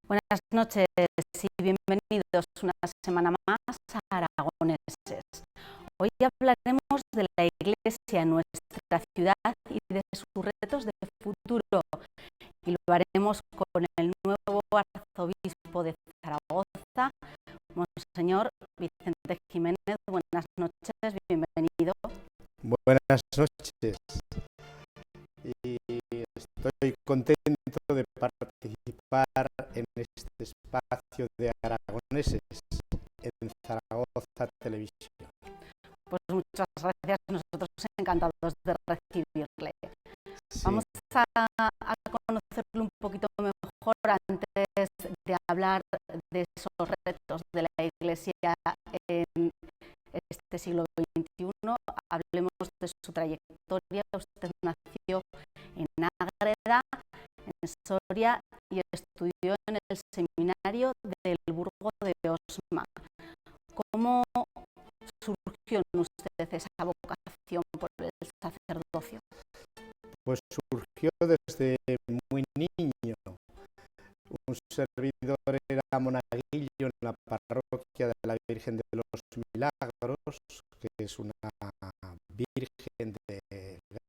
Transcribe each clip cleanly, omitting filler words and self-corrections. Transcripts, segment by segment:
Buenas noches y bienvenidos una semana más a Aragoneses. Hoy hablaremos de la Iglesia en nuestra ciudad y de sus retos de futuro. Y lo haremos con el nuevo arzobispo de Zaragoza, Monseñor Vicente Jiménez. Buenas noches, bienvenido. Buenas noches. Y estoy contento de participar en este espacio de Aragoneses en Zaragoza Televisión. Pues muchas gracias, nosotros encantados de recibirle. Sí. Vamos a conocerlo un poquito mejor antes de hablar de esos retos de la Iglesia en este siglo XXI. Hablemos de su trayectoria. Usted nació en Ágreda, en Soria, y estudió en el seminario del Burgo de Osma. ¿Cómo surgió en usted esa vocación por el sacerdocio? Pues surgió desde muy niño. Un servidor era monaguillo en la parroquia de la Virgen de los Milagros, que es una virgen de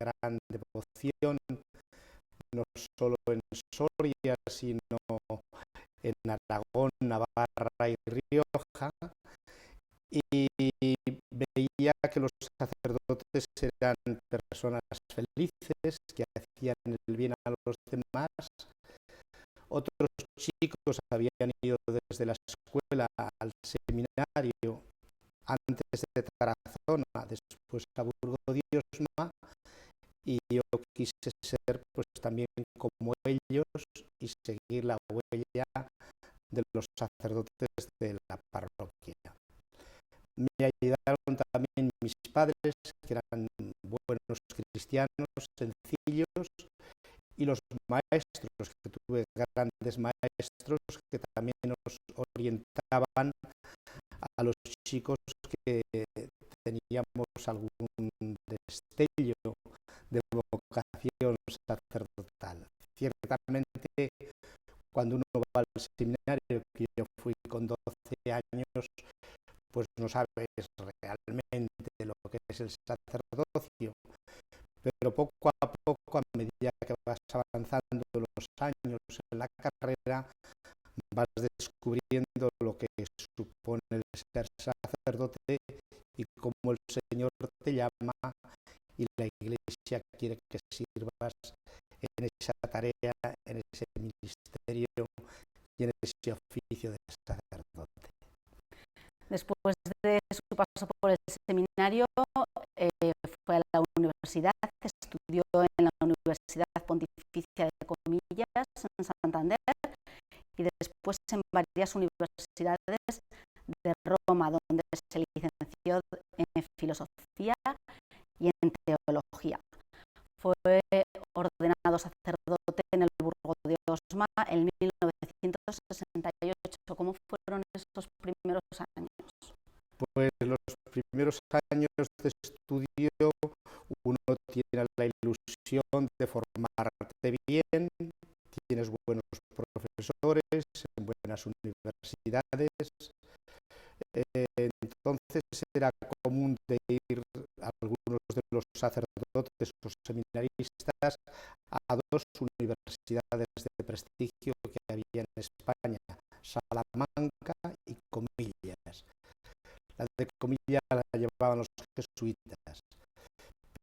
gran devoción, no solo en Soria, sino en Aragón, Navarra y Rioja, y veía que los sacerdotes eran personas felices, que hacían el bien a los demás. Otros chicos habían ido desde la escuela al seminario, antes de Tarazona, después a Burgo de Osma, y yo quise ser pues también como ellos y seguir la huella de los sacerdotes de la parroquia. Me ayudaron también mis padres, que eran buenos cristianos, sencillos, y los maestros, que tuve grandes maestros que también nos orientaban a los chicos que teníamos algún destello de vocación sacerdotal. Ciertamente, cuando uno va al seminario, que yo fui con 12 años, pues no sabes realmente lo que es el sacerdocio, pero poco a poco, a medida que vas avanzando los años en la carrera, vas descubriendo lo que supone el ser sacerdote y cómo el Señor te llama y la Iglesia quiere que sirvas en esa tarea, en ese ministerio y en ese oficio de sacerdote. Después de su paso por el seminario, fue a la universidad, estudió en la Universidad Pontificia de Comillas, en Santander, y después en varias universidades de Roma, donde se licenció en filosofía y en teología. Fue ordenado sacerdote en el Burgo de Osma en 1968. ¿Cómo fueron esos primeros años? Pues los primeros años de estudio uno tiene la ilusión de formarte bien, tienes buenos profesores en buenas universidades. Entonces era común de ir a algunos de los sacerdotes o seminaristas a dos universidades de prestigio que había en España, Salamanca y Comillas. La de Comillas la llevaban los jesuitas,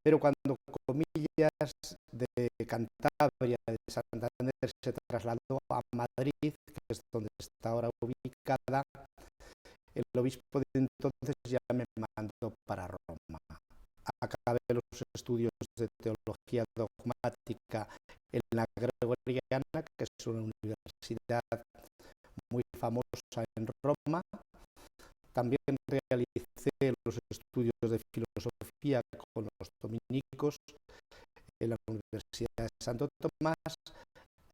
pero cuando Comillas de Cantabria, de Santander, se trasladó a Madrid, que es donde está ahora ubicada, el obispo de entonces ya me mandó para Roma. Acabé los estudios de teología dogmática en la Gregoriana, que es una universidad muy famosa en Roma. También realicé los estudios de filosofía con los dominicos en la Universidad de Santo Tomás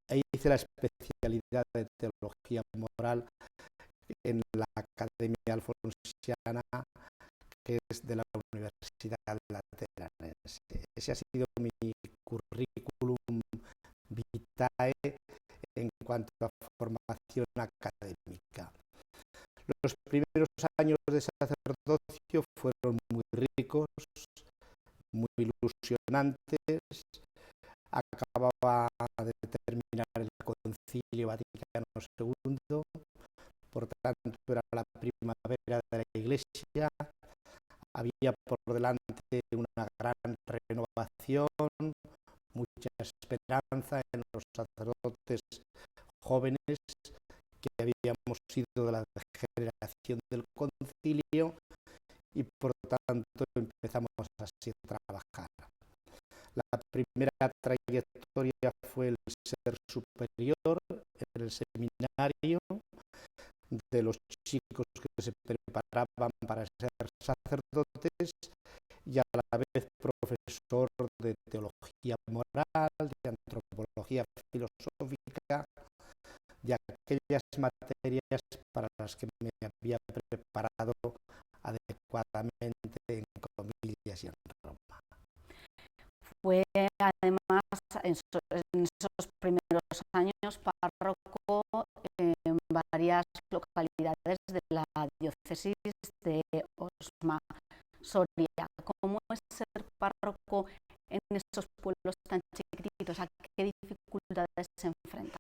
e hice la especialidad de teología moral en la Academia Alfonsiana, que es de la Universidad Lateranense. Ese ha sido mi currículum vitae en cuanto a formación académica. Los primeros años de sacerdocio fueron muy ricos, muy ilusionantes. Acababa de terminar el Concilio Vaticano II, por tanto era la primavera de la Iglesia, había por delante una gran renovación, mucha esperanza en los sacerdotes jóvenes que habíamos sido de la generación del concilio y por tanto empezamos así a trabajar. La primera trayectoria fue el ser superior en el seminario de los chicos que se preparaban para ser sacerdotes y a la vez profesor de teología moral, de antropología filosófica, de aquellas materias para las que me había preparado adecuadamente en comillas y en Roma. Fue además en esos primeros años párroco en varias localidades de la diócesis de Osma, Soria. ¿Cómo es ser párroco en esos pueblos tan chiquititos? ¿A qué dificultades se enfrenta?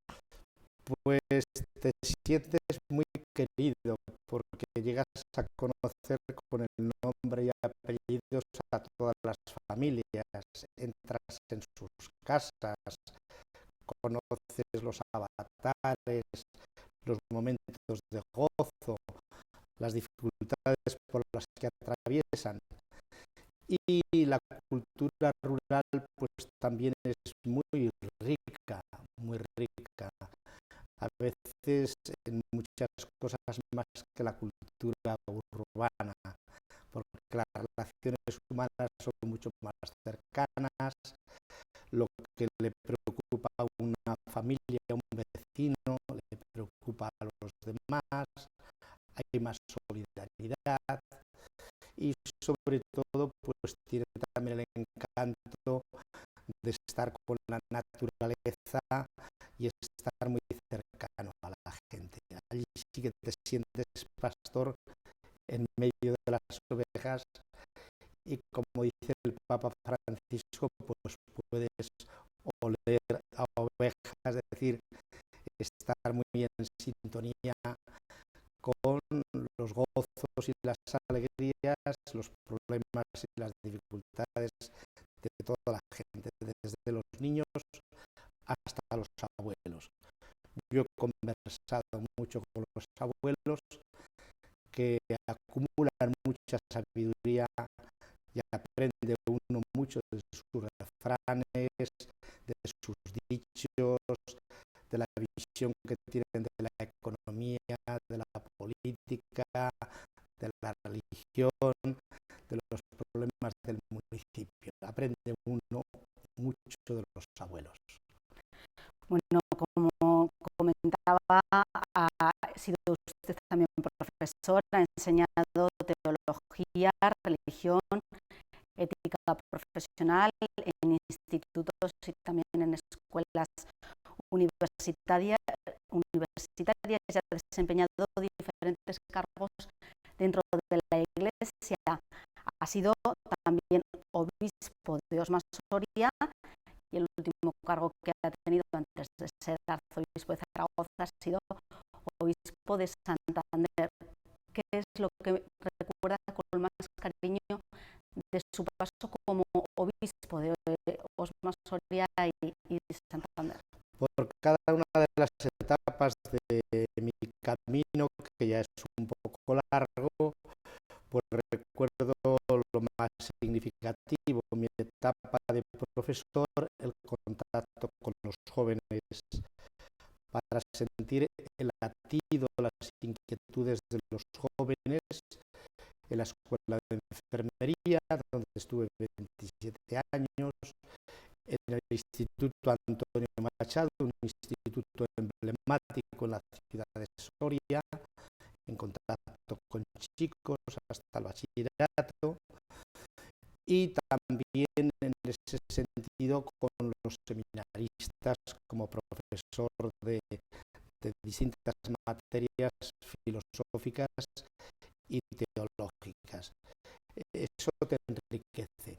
Pues te sientes muy querido porque llegas a conocer con el nombre y apellidos a todas las familias, entras en sus casas, conoces los avatares, los momentos de gozo, las dificultades por las que atraviesan. Y la cultura rural pues también es muy rica, muy rica. A veces en muchas cosas más que la cultura urbana, porque las relaciones humanas son mucho más cercanas, lo que le preocupa a una familia, a un vecino, le preocupa a los demás, hay más solidaridad y sobre todo pues tiene también el encanto de estar con la naturaleza y estar muy cercano a la gente. Allí sí que te sientes pastor en medio de las ovejas y como dice el Papa Francisco, pues puedes oler a ovejas, es decir, estar muy en sintonía con los gozos y las alegrías, los problemas y las dificultades de toda la gente, desde los niños hasta los abuelos. Yo he conversado mucho con los abuelos que acumulan mucha sabiduría y aprende uno mucho de sus refranes, de sus dichos, de la visión que tienen de la economía, de la política, de la religión, de los problemas del municipio. Aprende uno mucho de los abuelos. Bueno, como comentaba, ha sido usted también profesor, ha enseñado teología, religión, ética profesional en institutos y también en escuelas universitarias y ha desempeñado diferentes cargos dentro de la Iglesia. Ha sido también obispo de Osma Soria y el último cargo que ha tenido antes de ser arzobispo de Zaragoza ha sido obispo de Santander. ¿Qué es lo que recuerda con más cariño de su paso como obispo de Osma Soria y Santander? Por cada una de las etapas de mi camino, que ya es un poco largo, pues recuerdo lo más significativo, mi etapa de profesor, el contacto con los jóvenes, para sentir el latido, las inquietudes de los jóvenes, en la escuela de enfermería, donde estuve 27 años, en el Instituto Antonio Machado, un instituto emblemático en la ciudad de Soria, en contacto con chicos hasta el bachillerato, y también en ese sentido con los seminaristas como profesor de distintas materias filosóficas y teológicas. Eso te enriquece.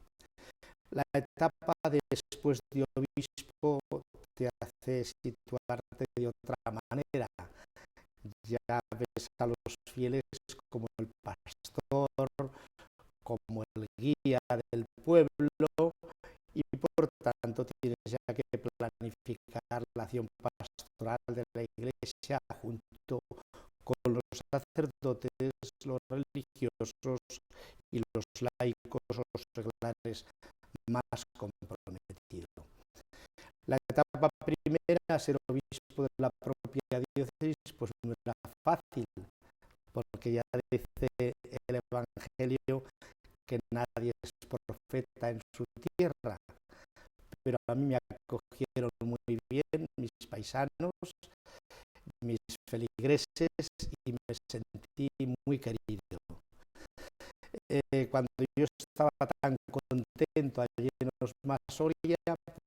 La etapa después de obispo te hace situarte de otra manera. Ya ves a los fieles como el pastor, como el guía del pueblo, y por tanto tienes ya que planificar la acción pastoral de la Iglesia junto con los sacerdotes, los religiosos y los laicos o seglares más comprometidos. La etapa primera, ser obispo de la propia diócesis, pues no era fácil, porque ya dice el Evangelio que nadie es profeta en su tierra, pero a mí me acogieron muy bien mis paisanos, mis feligreses, y me sentí muy querido. Cuando yo estaba tan contento allí en Osmasoria,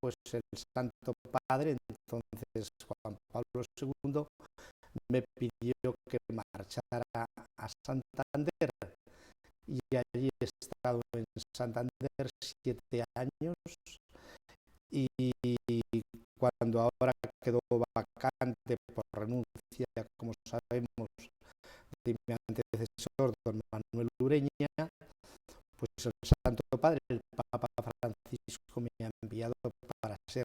pues el Santo Padre, entonces Juan Pablo II, me pidió que marchara a Santander, y allí he estado en Santander 7 años, y cuando ahora quedó vacante por renuncia, como sabemos, de mi antecesor, don Manuel Ureña, pues el Santo Padre, el Papa Francisco, me ha enviado para ser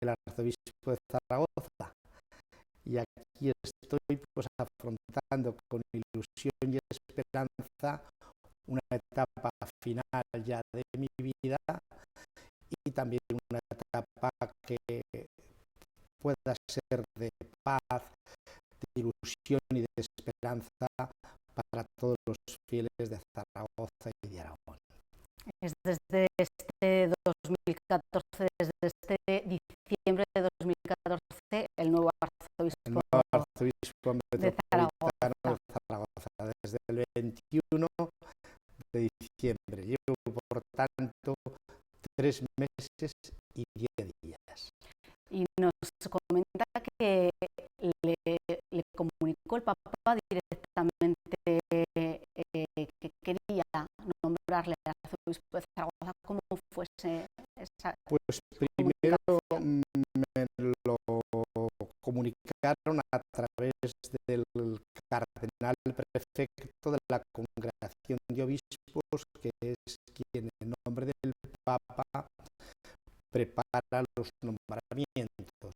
el arzobispo de Zaragoza. Y aquí estoy pues afrontando con ilusión y esperanza una etapa final ya de mi vida, y también una etapa que pueda ser de paz, de ilusión y de esperanza para todos los fieles de Zaragoza y de Aragón. Es desde este 2014, desde este diciembre de 2014, el nuevo arzobispo metropolitano de Zaragoza, desde el 21 de diciembre. Llevo, por tanto, 3 meses y 10 días. Y nos comenta que le comunicó el Papa directamente que quería nombrarle arzobispo de Zaragoza. ¿Cómo fuese esa Pues primero me lo comunicaron a través del cardenal prefecto de la Congregación de Obispos, que es quien en nombre del Papa prepara los nombramientos.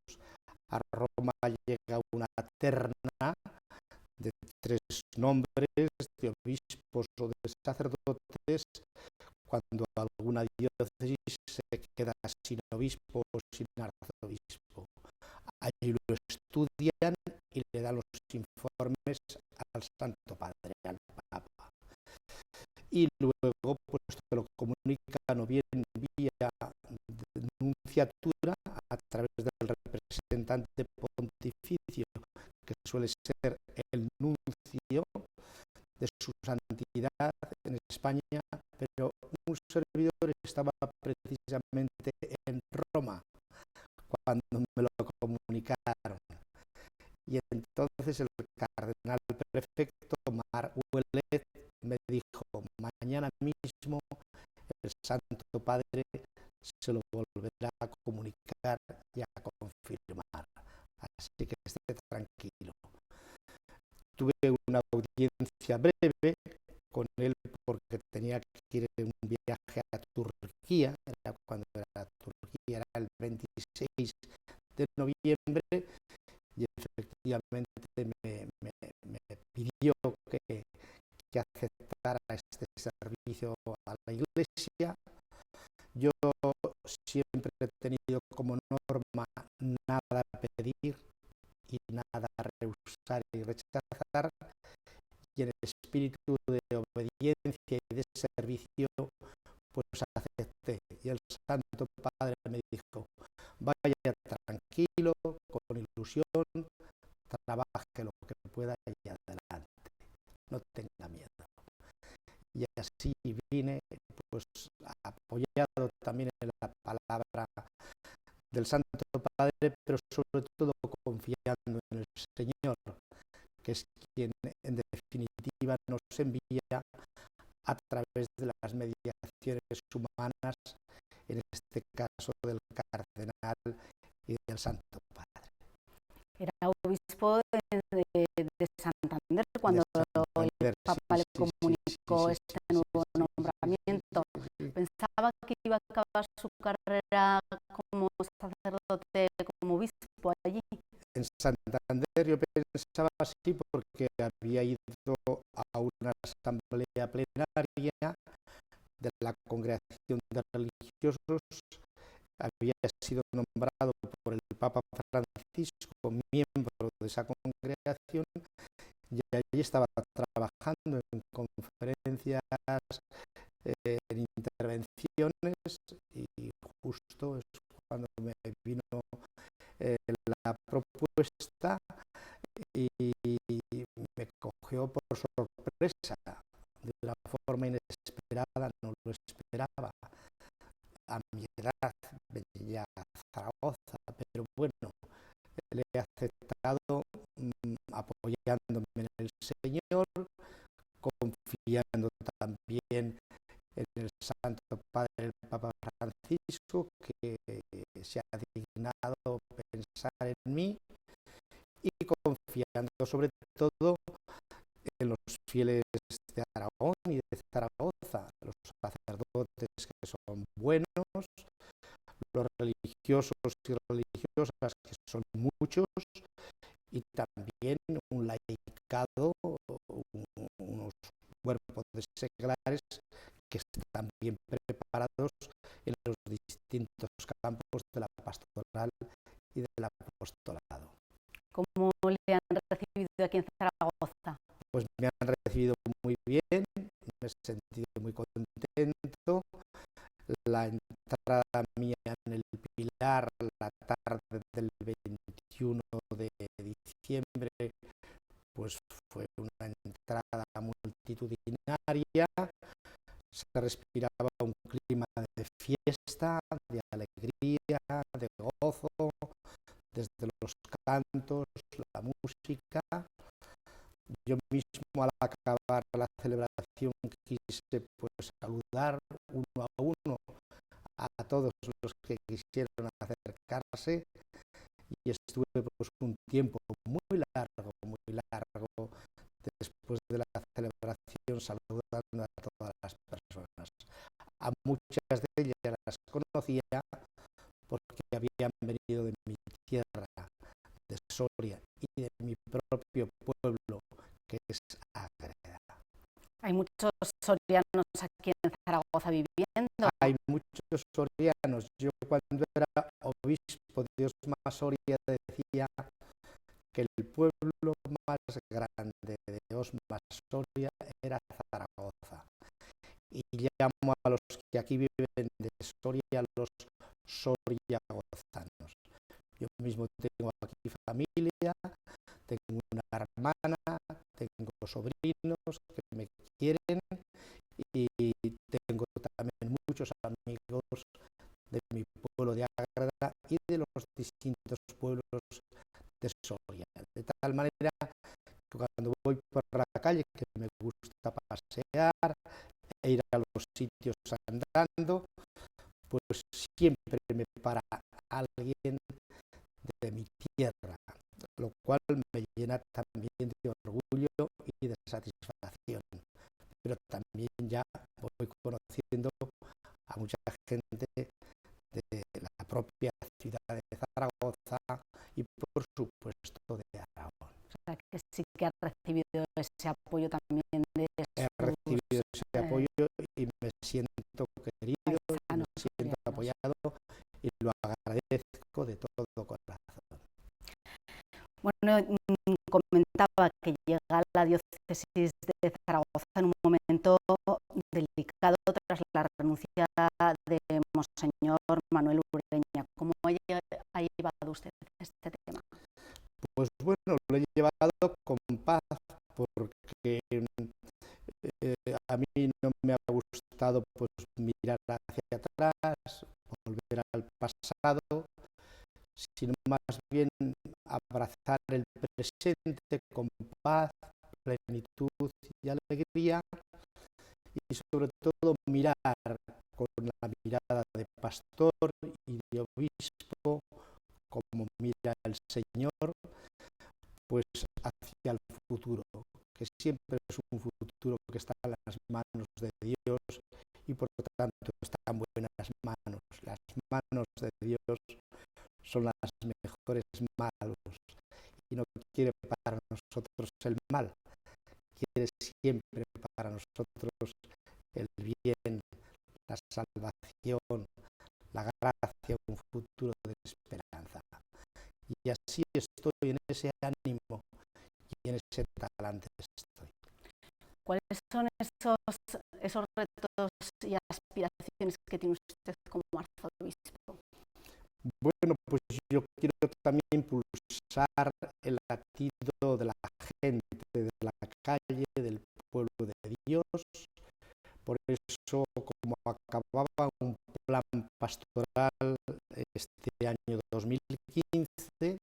A Roma llega una terna de 3 nombres de obispos o de sacerdotes cuando alguna diócesis se queda sin obispo o sin arzobispo. Allí lo estudian y le dan los informes al Santo Padre, al Papa. Y luego pues te lo comunican o bien vía nunciatura a través del representante pontificio, que suele ser el nuncio de su santidad en España, pero un servidor estaba precisamente en Roma cuando me lo comunicaron. Y entonces el cardenal prefecto Mar Ouellet me dijo: mañana mismo el Santo Padre se lo volverá a comunicar y a confirmar. Así que esté tranquilo. Tuve una audiencia breve con él porque tenía que ir en un viaje a Turquía, era cuando era Turquía, era el 26 de noviembre, y efectivamente me pidió que aceptara este servicio a la Iglesia. Yo siempre he tenido como norma nada pedir y nada rehusar y rechazar, y en el espíritu de obediencia y de servicio pues acepté. Y el Santo Padre me dijo: vaya tranquilo, con ilusión, trabaje lo que pueda y adelante, no tenga miedo. Y así vine, pues apoyado también en la palabra del Santo Padre, pero sobre todo confiando en el Señor, que es quien en definitiva nos envía a través de las mediaciones humanas, en este caso del cardenal y del Santo Padre. Era obispo de Santander cuando el Papa le comunicó este nuevo nombramiento. Pensaba que iba a acabar su carrera como sacerdote, como obispo allí. En Santander yo pensaba así porque había ido a una asamblea plenaria de la congregación de religiosos, había sido nombrado por el Papa Francisco miembro de esa congregación y allí estaba trabajando en conferencias, en intervenciones, y justo es cuando me vino la propuesta y me cogió por sorpresa, de una forma inesperada, no lo esperaba. A mi edad venía a Zaragoza, pero bueno, le he aceptado, apoyándome en el Señor, confiando también en el Santo Padre, el Papa Francisco, que se ha dignado pensar en mí, y confiando sobre todo en los fieles de Aragón y de Zaragoza, los sacerdotes que son buenos, los religiosos y religiosas que son muchos, y también un laicado, unos cuerpos de seglares que están bien preparados en los distintos campos de la pastoral y del apostolado. ¿Cómo le han recibido aquí en Zaragoza? Pues me han recibido muy bien, me he sentido muy contento. La entrada mía en el Pilar la tarde del 21 de diciembre pues fue una entrada multitudinaria, se respiraba un clima de fiesta, de alegría, de gozo, desde los cantos, la música. Yo mismo, al acabar la celebración, quise pues saludar uno a uno a todos los que quisieron acercarse, y estuve pues un tiempo muy largo después de la celebración saludando a todas las personas. A muchas de ellas las conocía porque habían venido de mi tierra, de Soria, y de mi propio pueblo, que es Ágreda. Hay muchos sorianos aquí en Zaragoza viviendo. Hay muchos sorianos. Yo, cuando era obispo de Osma Soria, decía que el pueblo más grande de Osma Soria era Zaragoza. Y llamo a los que aquí viven de Soria los soriagozanos. Yo mismo tengo aquí familia, tengo una hermana, tengo sobrinos que me quieren, y tengo también muchos amigos de mi pueblo de Ágreda y de los distintos pueblos de Soria. De tal manera que cuando voy por la calle, que me gusta pasear e ir a los sitios andando, pues siempre me para alguien de mi tierra, lo cual me llena también de orgullo y de satisfacción. Pero también ya voy conociendo a mucha gente de la propia ciudad de Zaragoza y, por supuesto, de Aragón. O sea, que sí que ha recibido ese apoyo también de He recibido ese apoyo y me siento querido, y me siento apoyado, y lo agradezco de todo corazón. Bueno, comentaba que llega a la diócesis de Zaragoza en un momento delicado tras la renuncia de Monseñor Manuel Ureña. ¿Cómo ha llevado usted este tema? Pues bueno, lo he llevado con paz, porque a mí no me ha gustado pues mirar hacia atrás, volver al pasado, sino más bien abrazar el presente con paz, plenitud y alegría, y sobre todo mirar con la mirada de pastor y de obispo, como mira el Señor, pues hacia el futuro, que siempre es un futuro que está en las manos de Dios y por lo tanto está en buenas manos. Las manos de Dios son las mejores manos y no quiere para nosotros el mal, quiere siempre para nosotros el bien, la salvación, la gracia, un futuro de esperanza. Y así estoy, en ese ánimo y en ese talante estoy. ¿Cuáles son esos retos y aspiraciones que tiene usted como arzobispo? Bueno, pues yo quiero también impulsar el latido de la gente, de la calle, del pueblo de Dios. Por eso, como acababa un plan pastoral este año 2015,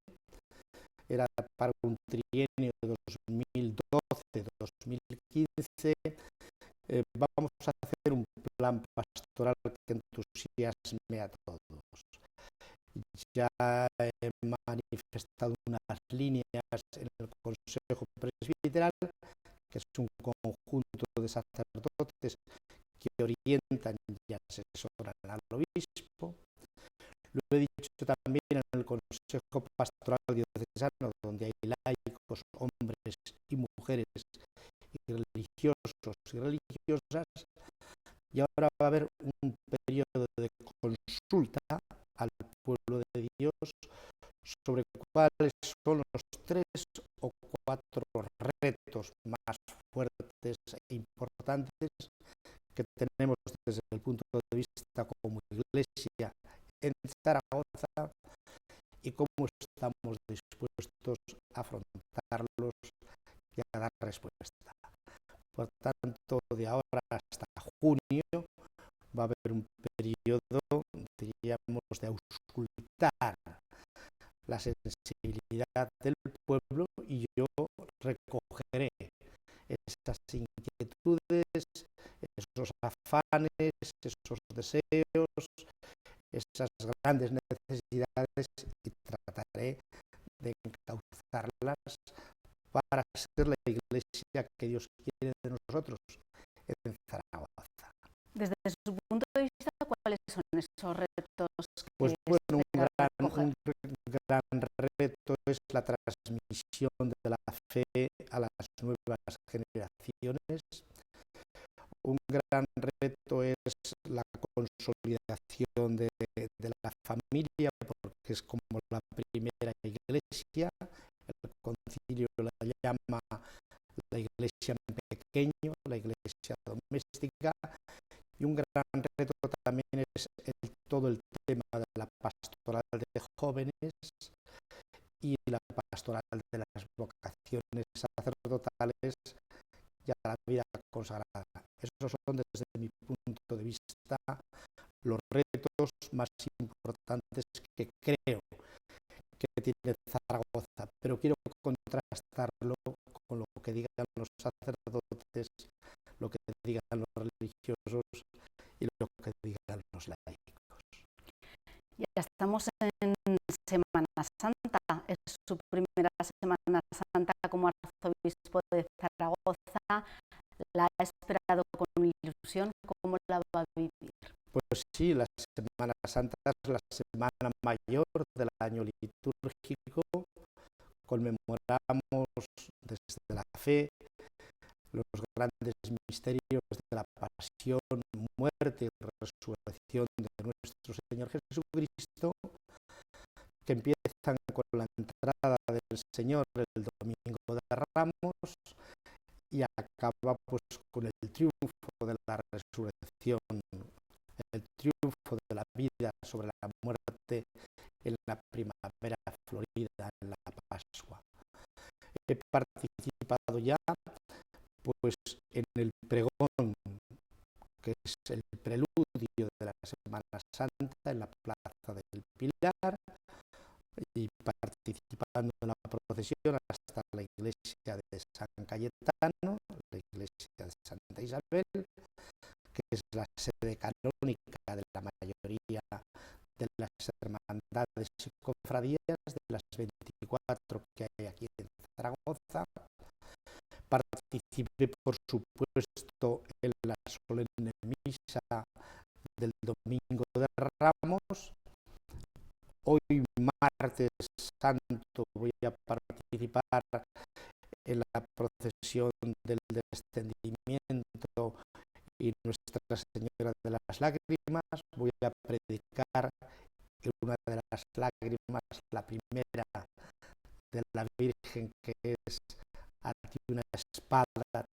era para un trienio 2012-2015, vamos a hacer un plan pastoral que entusiasme a todos. Ya he manifestado unas líneas en el Consejo Presbiteral, que es un conjunto de sacerdotes que orientan y asesoran al obispo. Lo he dicho también en el Consejo Pastoral Diocesano, donde hay laicos, hombres y mujeres, y religiosos y religiosas, y ahora va a haber un periodo de consulta al pueblo de Dios sobre cuáles son los 3 o 4 retos más fuertes e importantes que tenemos desde el punto de vista como Iglesia en Zaragoza y cómo estamos dispuestos a afrontarlos y a dar respuesta. Por tanto, de ahora hasta junio va a haber un periodo, diríamos, de auscultar la sensibilidad del pueblo, y yo recogeré esas inquietudes, esos afanes, esos deseos, esas grandes necesidades, y trataré de encauzarlas para ser la Iglesia que Dios quiere de nosotros en Zaragoza. Desde su punto de vista, ¿cuáles son esos retos Pues que bueno, un gran reto es la transmisión de la fe a las nuevas generaciones. Un gran reto es la consolidación de la familia, porque es como la primera iglesia. El concilio la llama la iglesia en pequeño, la iglesia doméstica. Y un gran reto también es todo el tema de la pastoral de jóvenes y la pastoral de las vocaciones sacerdotales y a la vida consagrada. Esos son, desde mi punto de vista, los retos más importantes que creo que tiene Zaragoza, pero quiero contrastarlo con lo que digan los sacerdotes, lo que digan los religiosos y lo que digan los laicos. Ya estamos en Semana Santa, es su primera Semana Santa como arzobispo de Zaragoza. ¿La ha esperado con ilusión? ¿Cómo la va a vivir? Pues sí, la Semana Santa es la semana mayor del año litúrgico. Conmemoramos desde la fe los grandes misterios de la pasión, muerte y resurrección de nuestro Señor Jesucristo, que empiezan con la entrada del Señor el domingo de Ramos y acaba pues con el triunfo de la resurrección, el triunfo de la vida sobre la muerte en la primavera florida, en la Pascua. He participado ya pues en el pregón, que es el preludio de la Semana Santa, en la Plaza del Pilar, y participando en procesión hasta la iglesia de San Cayetano, la iglesia de Santa Isabel, que es la sede canónica de la mayoría de las hermandades y cofradías, de las 24 que hay aquí en Zaragoza. Participé, por supuesto, en la solemne misa del Domingo de Ramos. Hoy, martes santo, voy a participar en la procesión del descendimiento y Nuestra Señora de las Lágrimas. Voy a predicar en una de las lágrimas, la primera de la Virgen, que es: a ti una espada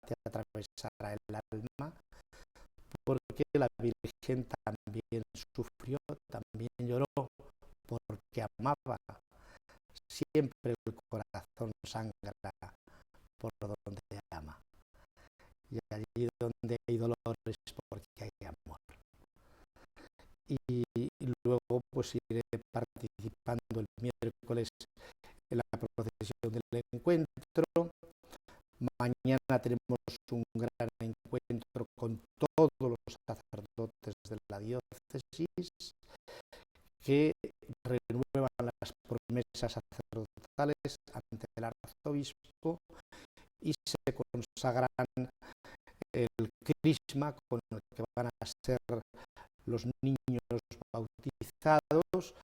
te atravesará el alma, porque la Virgen también sufrió, también lloró, porque amaba. Siempre el corazón sangra por donde ama, y allí donde hay dolores, porque hay amor. Y luego pues iré participando el miércoles en la procesión del encuentro. Mañana tenemos un gran encuentro con todos los sacerdotes de la diócesis, que renuevan las promesas sacerdotales ante el arzobispo y se consagran el crisma con el que van a ser los niños bautizados,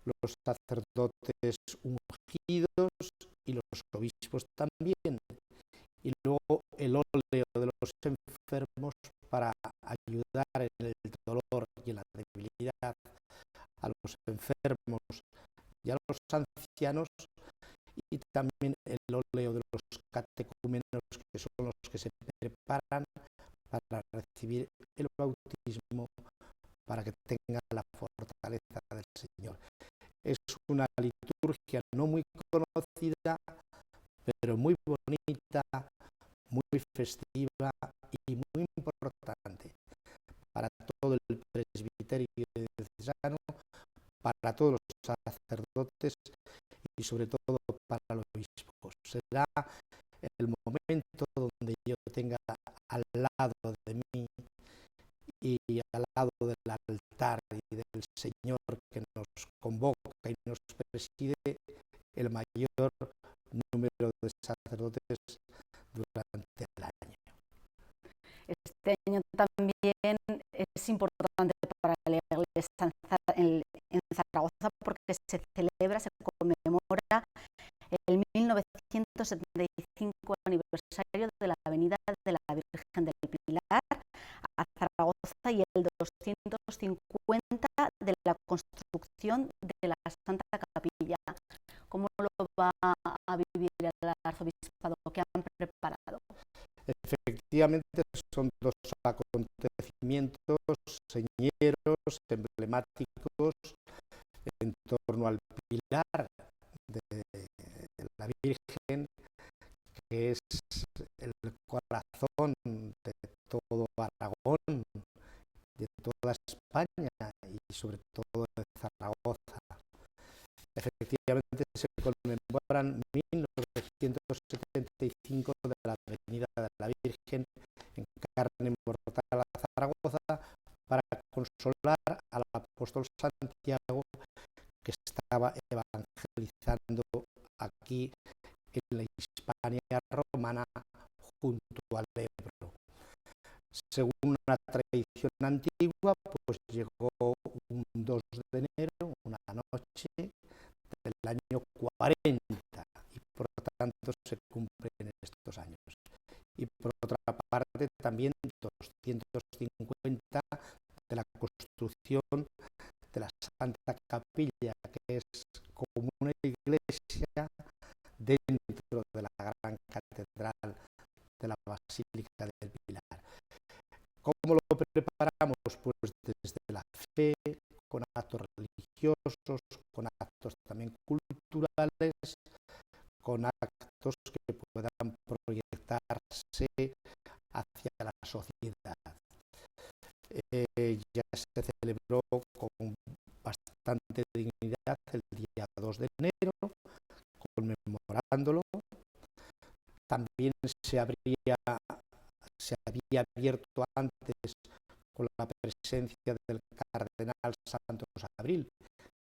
los sacerdotes ungidos y los obispos también. Y luego el óleo de los enfermos para ayudar en el dolor y en la debilidad a los enfermos y a los ancianos, y también el óleo de los catecúmenos, que son los que se preparan para recibir el bautismo, para que tengan la fortaleza del Señor. Es una liturgia no muy conocida, pero muy bonita, muy festiva y muy importante para todo el presbiterio diocesano, para todos los sacerdotes y sobre todo para los obispos. Será el momento donde yo tenga al lado de mí y al lado del altar y del Señor que nos convoca y nos preside, el mayor número de sacerdotes durante el año. Este año también es importante para la Iglesia en Zaragoza, porque se celebra, se conmemora el 1975 aniversario de la Avenida de la Virgen del Pilar a Zaragoza y el 250 de la construcción de la Santa Capilla. ¿Cómo lo va a vivir el arzobispado? ¿Qué han preparado? Efectivamente, son dos acontecimientos señeros, emblemáticos, en torno al pilar de la Virgen, que es el corazón de todo Aragón, de toda España y sobre todo de Zaragoza. Efectivamente, se conmemoran 1975 de la Avenida de la Virgen en carne mortal a Zaragoza, para consolar al apóstol Santiago, que estaba evangelizando aquí en la Hispania romana junto al Ebro. Según una tradición antigua, pues llegó un 2 de enero, una noche del año 40, y por lo tanto se cumplen estos años. Y por otra parte también 250 de la construcción de la Santa Capilla, que es como una iglesia dentro de la gran catedral de la Basílica del Pilar. ¿Cómo lo preparamos? Pues desde la fe, con actos religiosos, con actos también culturales, con actos que puedan proyectarse hacia la sociedad. Ya se celebró con bastante dignidad el día 2 de enero, conmemorando también se había abierto antes con la presencia del cardenal Santos Abril,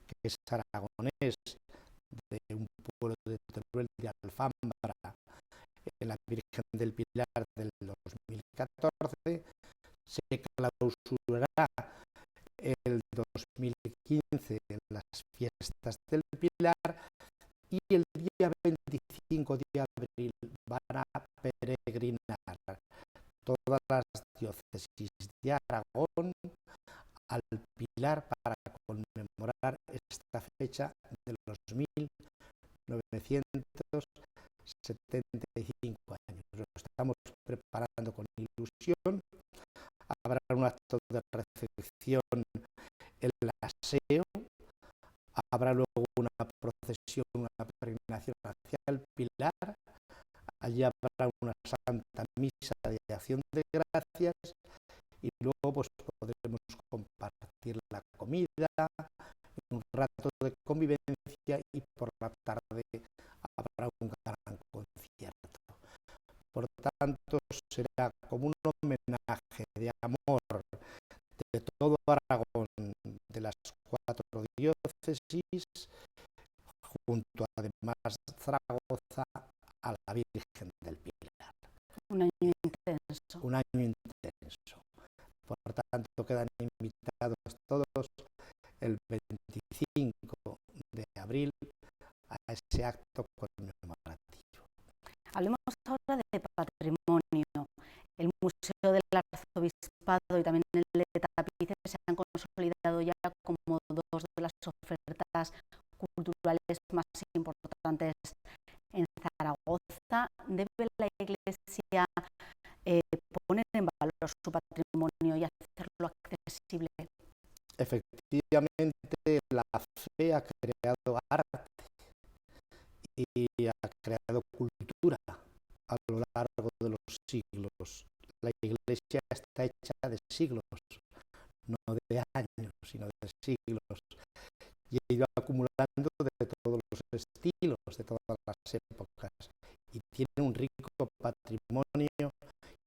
que es aragonés, de un pueblo de Teruel de Alfambra, en la Virgen del Pilar del 2014, se clausurará el 2015 en las fiestas del Pilar y el día 25 de abril van a peregrinar todas las diócesis de Aragón al Pilar para conmemorar esta fecha de los 1975 años. Lo estamos preparando con ilusión. Habrá un acto de recepción en el aseo, habrá luego una procesión, una peregrinación hacia el Pilar, allí habrá una santa misa de acción de gracias y luego pues podremos compartir la comida, un rato de convivencia y por la tarde habrá un gran concierto. Por tanto, será como un homenaje de amor de todo Aragón, de las 4 diócesis, junto además Zaragoza, a la Virgen del Pilar. Un año intenso. Un año intenso. Por tanto, quedan invitados todos el 25 de abril a ese acto conmemorativo. Hablemos ahora de patrimonio. El Museo del Arzobispado y también el de Tapices se han consolidado ya como dos de las ofertas culturales más importantes en Zaragoza. ¿Debe la Iglesia poner en valor su patrimonio y hacerlo accesible? Efectivamente, la fe ha creado arte y ha creado cultura a lo largo de los siglos. La Iglesia está hecha de siglos, no de años, sino de siglos, y ha ido acumulando de todos los estilos, de todas las épocas, y tiene un rico patrimonio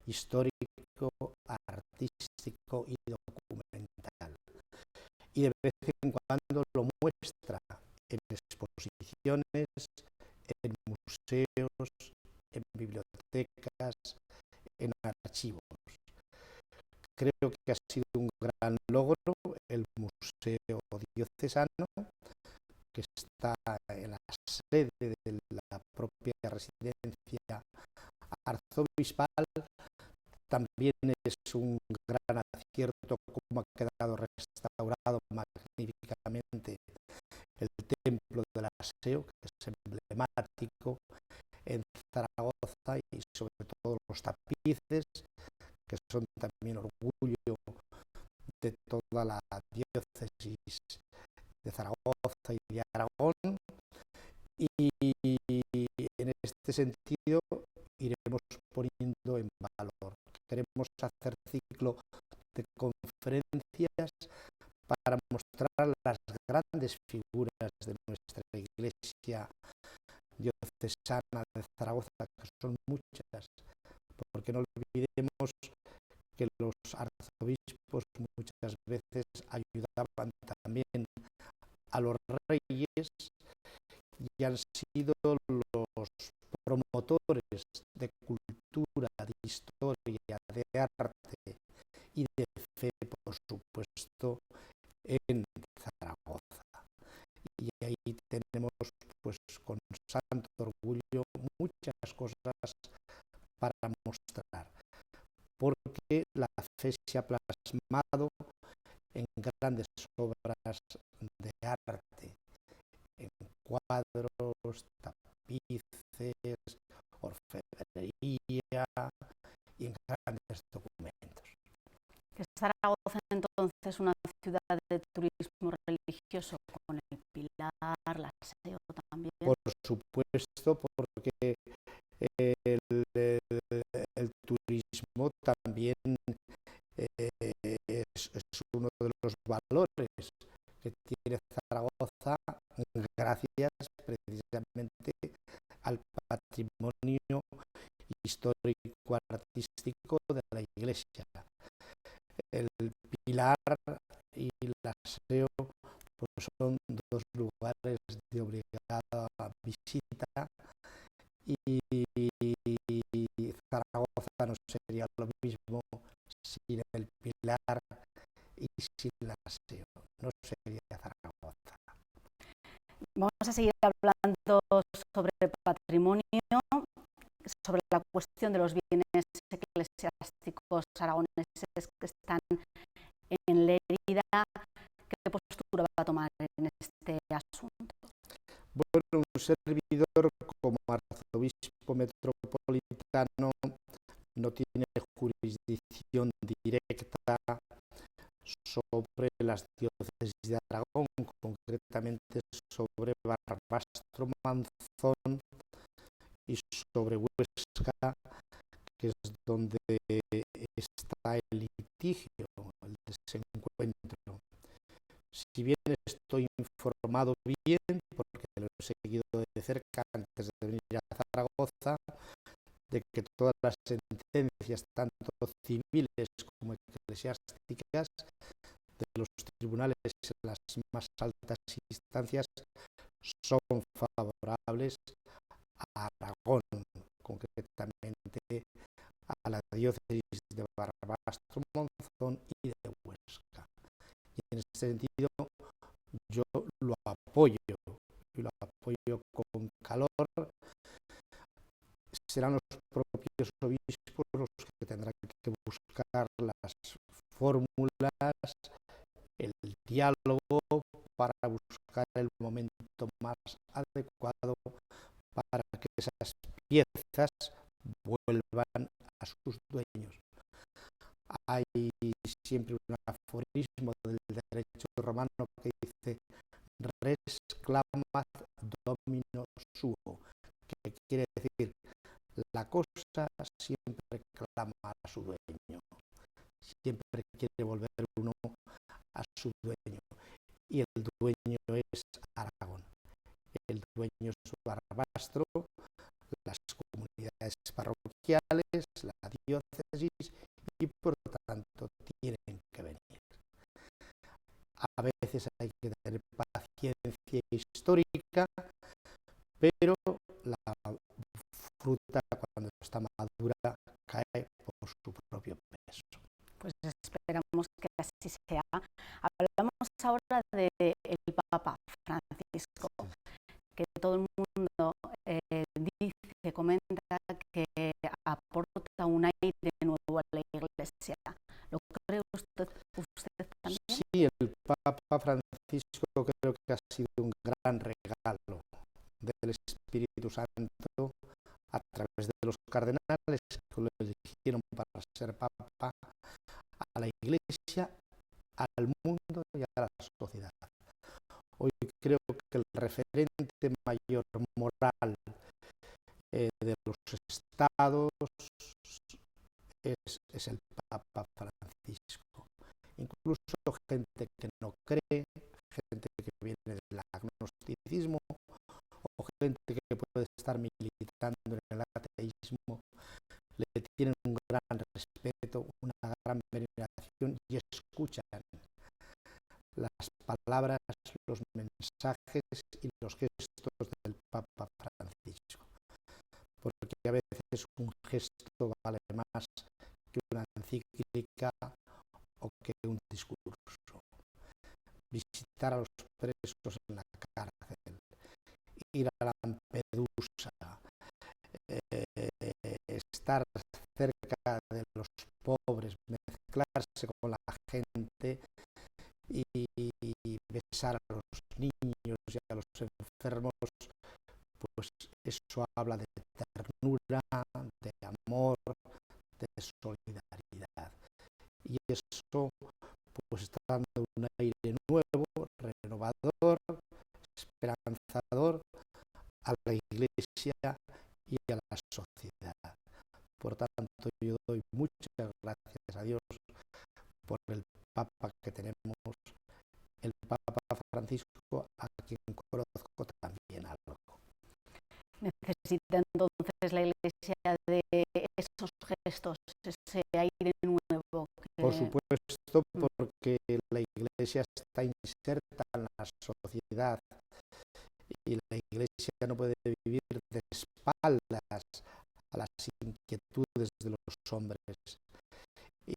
histórico, artístico y documental. Y de vez en cuando lo muestra en exposiciones, en museos, en bibliotecas, en archivos. Creo que ha sido un gran logro el Museo Diocesano, que está en la sede de la propia residencia arzobispal. También es un gran acierto cómo ha quedado restaurado magníficamente el Templo del Aseo, que es emblemático en Zaragoza, y sobre todo los tapices, que son también orgullo de toda la diócesis de Zaragoza y de Aragón. Y en este sentido iremos poniendo en valor. Queremos hacer ciclo de conferencias para mostrar las grandes figuras de nuestra Iglesia diocesana de Zaragoza, que son muchas, porque no olvidemos que los arzobispos muchas veces ayudaban también a los reyes y han sido los promotores de cultura, de historia, de arte y de fe, por supuesto, en Zaragoza. Y ahí tenemos, pues, con santo orgullo muchas cosas para mostrar, porque la fe se ha plasmado en grandes obras de arte, en cuadros, tapices, orfebrería y en grandes documentos. ¿Es Zaragoza entonces una ciudad de turismo religioso con el Pilar, la Aseo también? Por supuesto, porque el turismo también es uno de los valores que tiene Zaragoza, gracias precisamente al patrimonio patrimonio histórico-artístico de la Iglesia. El Pilar y el Aseo pues son dos lugares de obligada visita, y Zaragoza no sería lo mismo sin el Pilar y sin el Aseo. No sería Zaragoza. Vamos a seguir hablando sobre patrimonio, sobre la cuestión de los bienes eclesiásticos aragoneses que están en Lérida. ¿Qué postura va a tomar en este asunto? Bueno, un servidor como arzobispo metropolitano no tiene jurisdicción directa sobre las diócesis de Aragón, concretamente sobre Barbastro, Manzón y sobre Huesca, que es donde está el litigio, el desencuentro. Si bien estoy informado bien, porque lo he seguido de cerca antes de venir a Zaragoza, de que todas las sentencias, tanto civiles como eclesiásticas, de los tribunales en las más altas instancias son favorables a Aragón, concretamente a la diócesis de Barbastro, Monzón y de Huesca. Y en ese sentido yo lo apoyo, y lo apoyo con calor. Serán los propios obispos los que tendrán que buscar las fórmulas, el diálogo, para buscar el momento más adecuado para que esas piezas vuelvan a sus dueños. Hay siempre un aforismo del derecho romano que dice res clamat domino suo, que quiere decir la cosa siempre clama a su dueño, siempre quiere volver uno a su dueño, y el dueño es Aragón, el dueño es Barbastro, las comunidades parroquiales, la diócesis, y por lo tanto tienen que venir. A veces hay que tener paciencia histórica, pero la fruta, cuando está madura, cae por su propio peso. Pues esperamos que así sea. Hablamos ahora del Papa Francisco, que todo el mundo dice, comenta que aporta un aire nuevo a la Iglesia. ¿Lo cree usted también? Sí, el Papa Francisco creo que ha sido un gran regalo del Espíritu Santo a través de los cardenales que lo eligieron para ser Papa, a la Iglesia, al mundo y a la sociedad. Hoy creo que el referente mayor moral de los estados es el Papa Francisco. Incluso gente que no cree, gente que viene del agnosticismo, o gente que puede estar militando en el ateísmo, le tienen un gran respeto, una gran veneración, y escuchan las palabras, los mensajes y los gestos del Papa Francisco, porque a veces un gesto vale más que una encíclica o que un discurso. Visitar a los presos en la cárcel, ir a Lampedusa, estar cerca de los pobres, mezclarse con la gente y besar a los niños y a los enfermos, pues eso habla de ternura, de amor, de solidaridad. Y eso pues está dando un aire nuevo, renovador, esperanzador a la Iglesia y a la sociedad. Por tanto, yo doy muchas gracias a Dios por el Papa que tenemos, el Papa Francisco, a quien conozco también algo. Necesita entonces es la Iglesia de esos gestos, ese aire nuevo. Por supuesto, porque la Iglesia está inserta en la sociedad y la Iglesia no puede vivir de espaldas a las inquietudes de los hombres.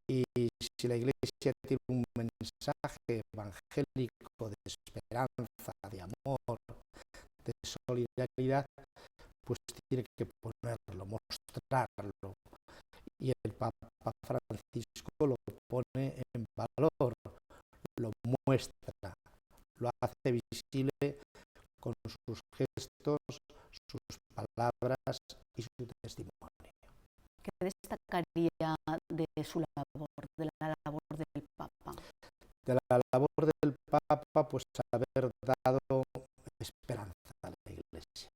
Y si la Iglesia tiene un mensaje evangélico de esperanza, de amor, de solidaridad, pues tiene que ponerlo, mostrarlo. Y el Papa Francisco lo pone en valor, lo muestra, lo hace visible con sus gestos, sus palabras y su testimonio. ¿Qué destacaría de su labor, de la labor del Papa? De la labor del Papa, pues haber dado esperanza a la Iglesia.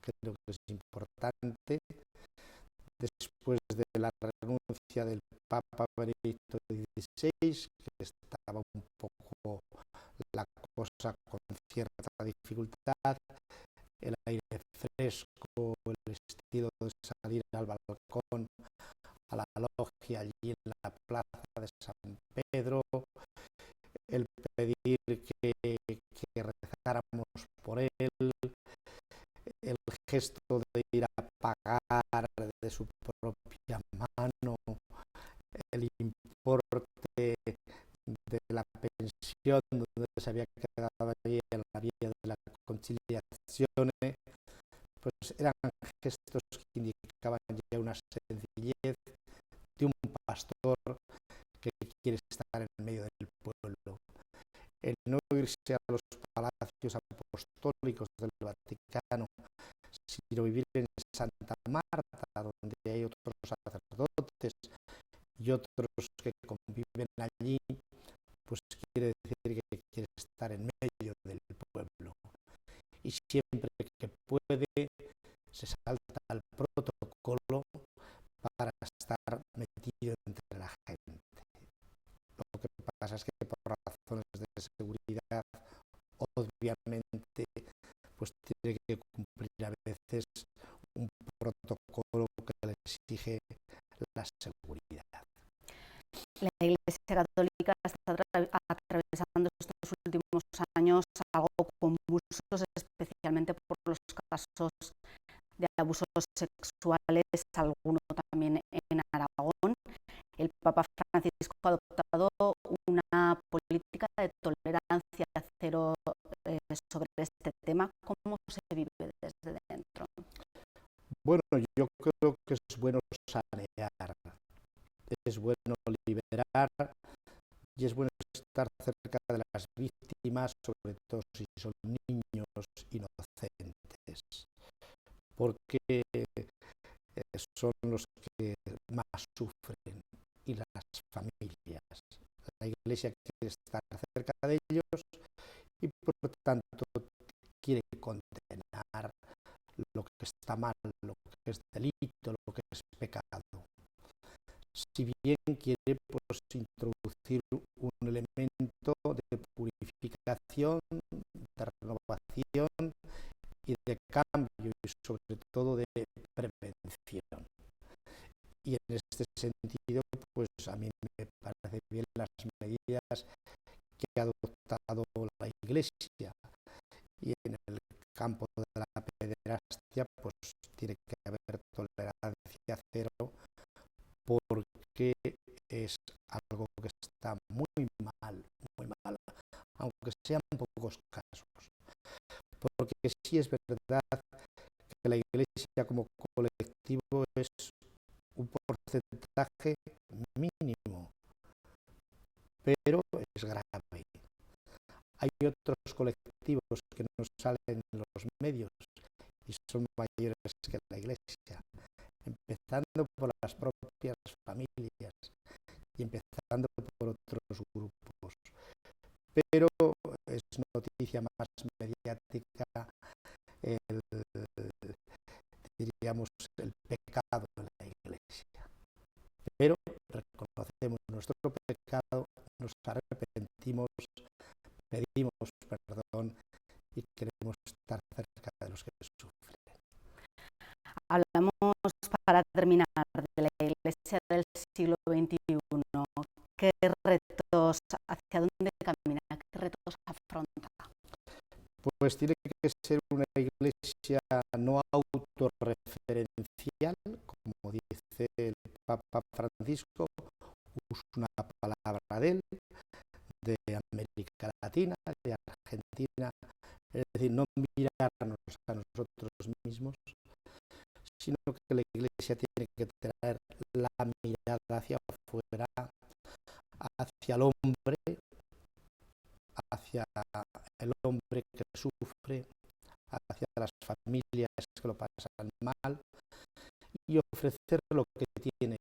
Creo que es importante. Después de la renuncia del Papa Benedicto XVI, que estaba un poco la cosa con cierta dificultad, el aire fresco, el estilo de salir al balcón, a la logia allí en la plaza de San Pedro, el pedir que rezáramos por él, el gesto de ir a pagar de su propia mano, el importe de la pensión donde se había quedado allí en la vía de la conciliación, pues eran gestos que indicaban ya una sencillez de un pastor que quiere estar en medio del pueblo. El no irse a los palacios apostólicos del Vaticano, sino vivir en Santa Marta, donde hay otros sacerdotes y otros que conviven allí, pues quiere decir que quiere estar en medio del pueblo. Y siempre que puede, se salta al protocolo para estar metido entre la gente. Lo que pasa es que por razones de seguridad, obviamente, pues tiene que cumplir a veces un protocolo que le exige la seguridad. La Iglesia Católica está atravesando estos últimos años algo convulsos, especialmente por los casos de abusos sexuales, alguno también en Aragón. El Papa Francisco ha adoptado una política de tolerancia cero sobre este tema. ¿Cómo se vive desde dentro? Bueno, yo creo que es bueno sanear, es bueno liberar y es bueno estar cerca de las víctimas, sobre todo si son niños inocentes, porque son los que más sufren, y las familias. La Iglesia quiere estar cerca de ellos y por lo tanto quiere condenar lo que está mal, lo que es delito, lo que es pecado. Si bien quiere pues introducir un elemento de purificación, de renovación y de cambio y sobre todo de prevención. Y en este sentido, pues a mí me parece bien las medidas que ha adoptado la Iglesia. Y en el campo de la pederastia, pues tiene que haber tolerancia cero, porque es algo que está muy mal, aunque sean pocos casos. Porque sí es verdad que la Iglesia como colectivo es un porcentaje mínimo, pero es grave. Hay otros colectivos que no salen en los medios y son mayores que la Iglesia, empezando por las propias familias y empezando por otros grupos. Pero es noticia más mediática diríamos, el pecado de la Iglesia. Pero reconocemos nuestro pecado, nos arrepentimos, pedimos perdón y queremos estar cerca de los que sufren. Hablamos para terminar, de la Iglesia del siglo XXI, ¿qué retos, hacia dónde camina, qué retos afronta? Pues tiene que ser una iglesia no autorreferencial, como dice el Papa Francisco, usa una palabra de él, de América Latina, de Argentina, es decir, no mirarnos a nosotros mismos, sino que la iglesia tiene que traer la mirada hacia afuera, hacia el hombre, hacia el hombre que sufre, hacia las familias que lo pasan mal, y ofrecer lo que tiene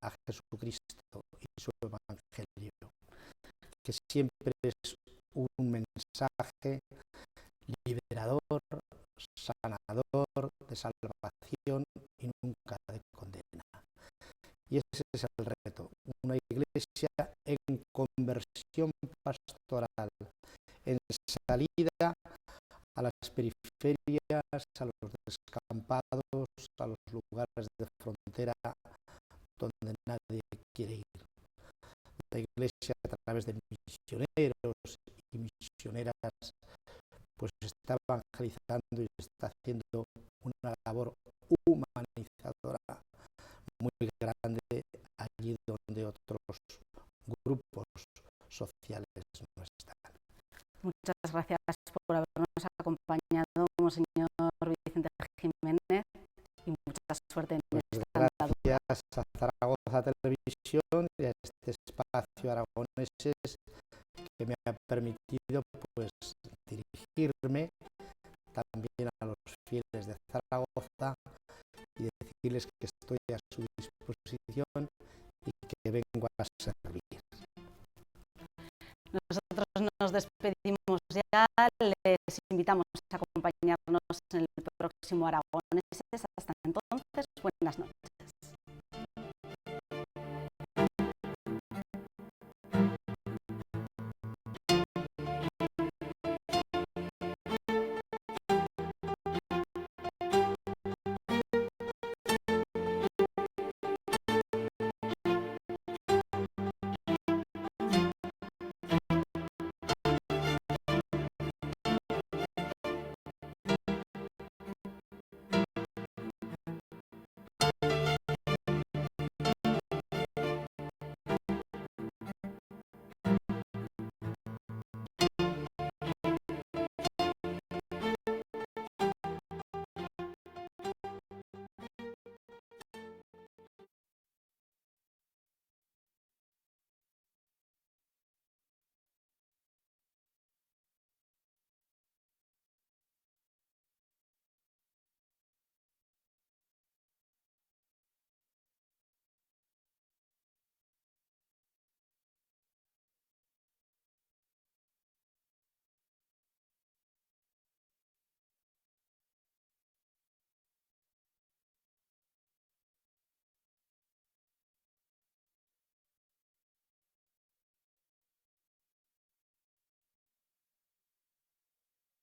a Jesucristo y su Evangelio, que siempre es un mensaje liberador, sanador, de salvación y nunca de condena. Y ese es el reto, una iglesia en conversión pastoral, en salida a las periferias, a los descampados, a los lugares de frontera donde nadie quiere ir. La iglesia, a través de misioneros y misioneras, pues está evangelizando y está haciendo una labor humanizadora muy grande allí donde otros grupos sociales no están. Muchas gracias por habernos acompañado, Monseñor Vicente Jiménez, y mucha suerte en esta andadura. Gracias a Zaragoza Televisión y a este espacio Aragoneses que me ha permitido pues dirigirme también a los fieles de Zaragoza y decirles que estoy a su disposición y que vengo a servir. Nosotros nos despedimos ya, les invitamos a acompañarnos en el próximo Aragoneses